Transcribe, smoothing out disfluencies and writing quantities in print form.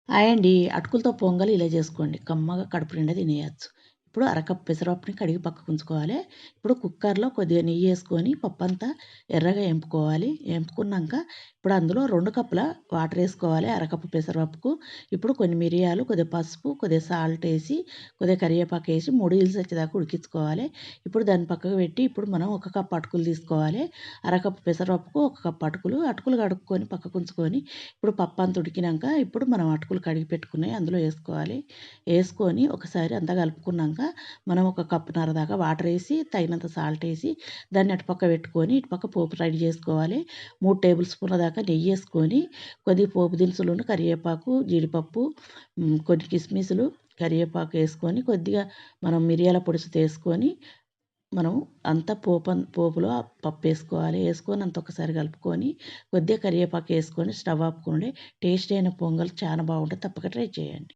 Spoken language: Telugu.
హాయ్ అండి. అటుకులతో పొంగల్ ఇలా చేసుకోండి. కమ్మగా కడుపు నిండా తినేయొచ్చు. ఇప్పుడు అరకప్పు పెసరపప్పుని కడిగి పక్కకుంచుకోవాలి. ఇప్పుడు కుక్కర్‌లో కొద్దిగా నెయ్యేసుకొని పప్పంతా ఎర్రగా ఏంపుకోవాలి. ఏంపుకున్నాంక ఇప్పుడు అందులో 2 కప్పుల వాటరేసుకోవాలి అరకప్పు పెసరపప్పుకు. ఇప్పుడు కొన్ని మిరియాలు, కొద్దిగా పసుపు, కొద్దిగా సాల్టేసి, కొద్దిగా కరివేపాకేసి 3 విజిల్స్ వచ్చేదాకా ఉడికించుకోవాలి. ఇప్పుడు దాన్ని పక్కకు పెట్టి ఇప్పుడు మనం 1 కప్పు అటుకులు తీసుకోవాలి. అరకప్పు పెసరపప్పుకు 1 కప్పు అటుకులు. అటుకులు కడుక్కొని పక్కకుంచుకొని ఇప్పుడు పప్పంతా ఉడికినాక ఇప్పుడు మనం అటుకులు కడిగి పెట్టుకున్నయి అందులో ఏసుకోవాలి. ఏసుకొని ఒకసారి అంతా కలుపుకున్నాక మనం ఒక కప్పున్నర దాకా వాటరేసి తగినంత సాల్టేసి దాన్ని అటుపక్క పెట్టుకొని ఇటుపక్క పోపు రెడీ చేసుకోవాలి. 3 టేబుల్ స్పూన్ల దాకా నెయ్యేసుకొని కొద్దిగా పోపు దినుసులును కరివేపాకు, జీడిపప్పు, కొన్ని కిస్మిసులు, కరివేపాకు ఏసుకొని కొద్దిగా మనం మిరియాల పొడిసుతో ఏసుకొని మనం అంతా పోపులో పప్పేసుకోవాలి. ఏసుకొని అంతా ఒకసారి కలుపుకొని కొద్దిగా కరివేపాకు ఏసుకొని స్టవ్ ఆపుకోండి. టేస్టీ అయిన పొంగల్ చాలా బాగుంటది. తప్పక ట్రై చేయండి.